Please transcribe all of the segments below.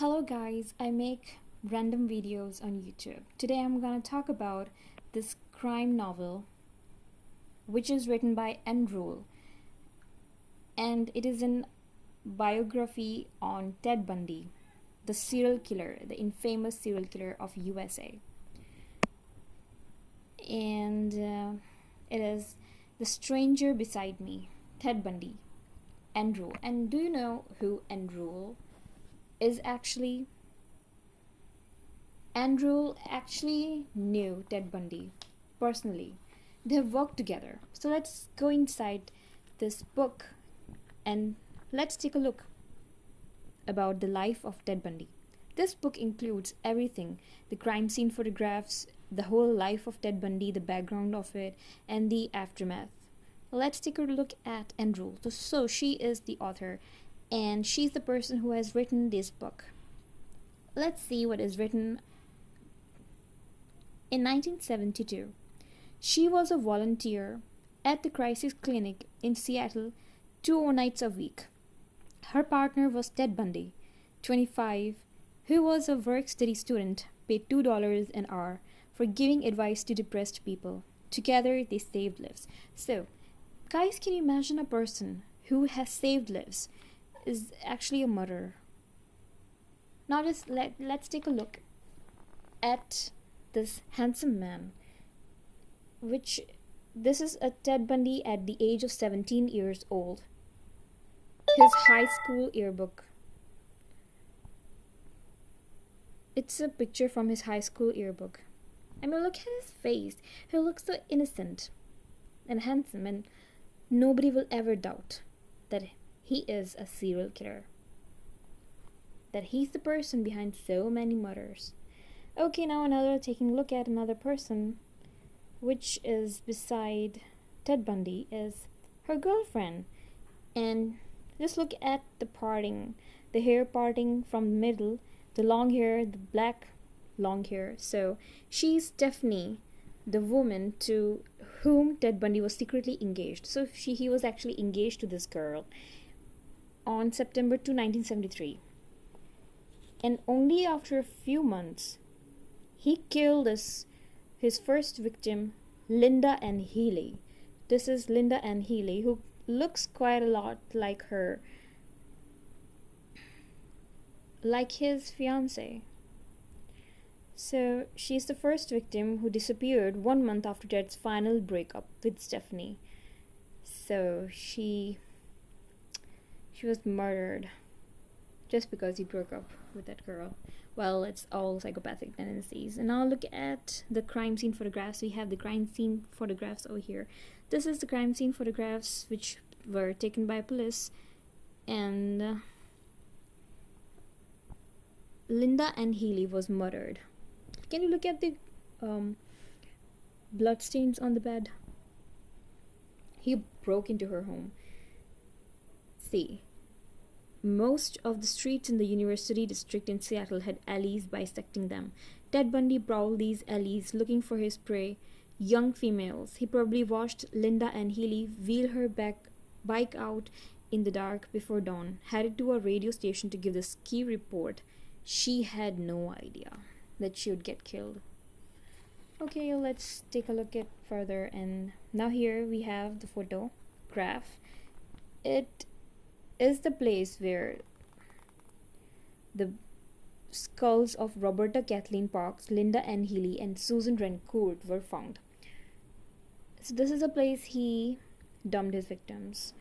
Hello guys, I make random videos on YouTube. Today I'm gonna talk about this crime novel which is written by Ann Rule, and it is a biography on Ted Bundy, the serial killer, the infamous serial killer of USA. And it is The Stranger Beside Me, Ted Bundy, Ann Rule. And do you know who Ann Rule is actually? Ann Rule actually knew Ted Bundy personally. They have worked together. So let's go inside this book and let's take a look about the life of Ted Bundy. This book includes everything: the crime scene photographs, the whole life of Ted Bundy, the background of it, and the aftermath. Let's take a look at Ann Rule. So she is the author and she's the person who has written this book. Let's see what is written. In 1972, she was a volunteer at the crisis clinic in Seattle 2 nights a week. Her partner was Ted Bundy, 25, who was a work-study student, paid $2 an hour for giving advice to depressed people. Together, they saved lives. So, guys, can you imagine a person who has saved lives is actually a murderer? Now, let's take a look at this handsome man, which this is a Ted Bundy at the age of 17 years old. His high school yearbook. It's a picture from his high school yearbook. I mean, look at his face. He looks so innocent and handsome, and nobody will ever doubt that he is a serial killer, that he's the person behind so many murders. Okay, now taking a look at another person, which is beside Ted Bundy, is her girlfriend. And just look at the parting, the hair parting from the middle, the long hair, the black long hair. So she's Stephanie, the woman to whom Ted Bundy was secretly engaged. So he was actually engaged to this girl on September 2, 1973. And only after a few months, he killed his first victim, Linda Ann Healy. This is Linda Ann Healy, who looks quite a lot like his fiance. So she's the first victim who disappeared 1 month after Ted's final breakup with Stephanie. So she was murdered just because he broke up with that girl. Well, it's all psychopathic tendencies. And now look at the crime scene photographs. We have the crime scene photographs over here. This is the crime scene photographs which were taken by police. And Linda Ann Healy was murdered. Can you look at the bloodstains on the bed? He broke into her home. See, most of the streets in the University District in Seattle had alleys bisecting them. Ted Bundy prowled these alleys looking for his prey, young females. He probably watched Linda Ann Healy wheel her bike out in the dark before dawn, headed to a radio station to give the ski report. She had no idea that she would get killed. Okay, let's take a look at further. And now here we have the photograph. It is the place where the skulls of Roberta Kathleen Parks, Linda Ann Healy, and Susan Rancourt were found. So this is a place he dumped his victims.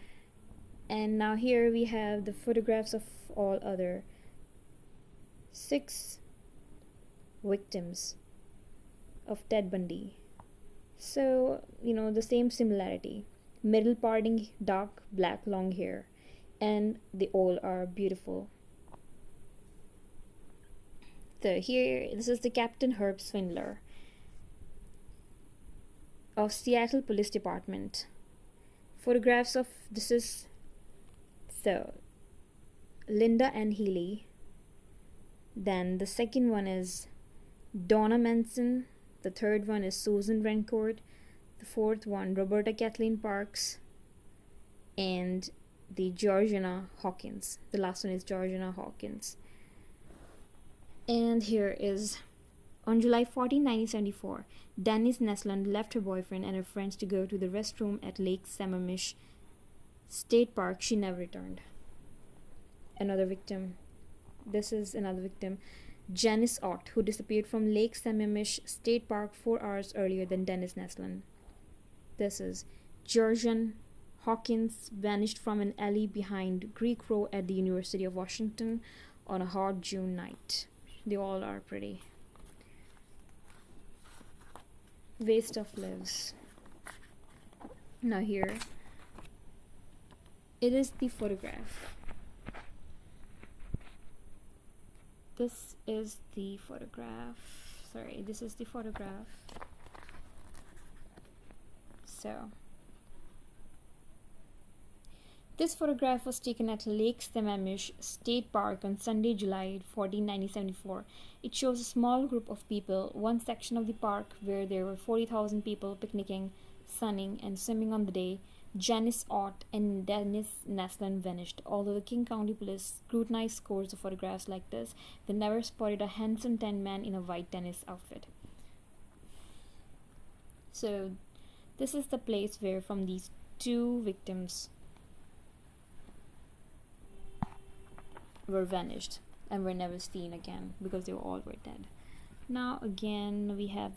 And now here we have the photographs of all other 6 victims of Ted Bundy. So, the same similarity. Middle parting, dark black long hair. And they all are beautiful. So here, this is the Captain Herb Swindler of Seattle Police Department. Photographs of Linda Ann Healy. Then the second one is Donna Manson. The third one is Susan Rancourt. The fourth one, Roberta Kathleen Parks. And the Georgina Hawkins. The last one is Georgina Hawkins. And here is on July 14, 1974, Dennis Nesland left her boyfriend and her friends to go to the restroom at Lake Sammamish State Park. She never returned. Another victim. This is another victim, Janice Ott, who disappeared from Lake Sammamish State Park 4 hours earlier than Dennis Nesland. This is Georgian Hawkins vanished from an alley behind Greek Row at the University of Washington on a hot June night. They all are pretty. Waste of lives. Now here, it is the photograph. This is the photograph. So, this photograph was taken at Lake Sammamish State Park on Sunday, July 14, 1974. It shows a small group of people, one section of the park where there were 40,000 people picnicking, sunning, and swimming on the day Janice Ott and Dennis Nesland vanished. Although the King County Police scrutinized scores of photographs like this, they never spotted a handsome tan man in a white tennis outfit. So, this is the place where from these two victims were vanished and were never seen again because they all were dead. Now again we have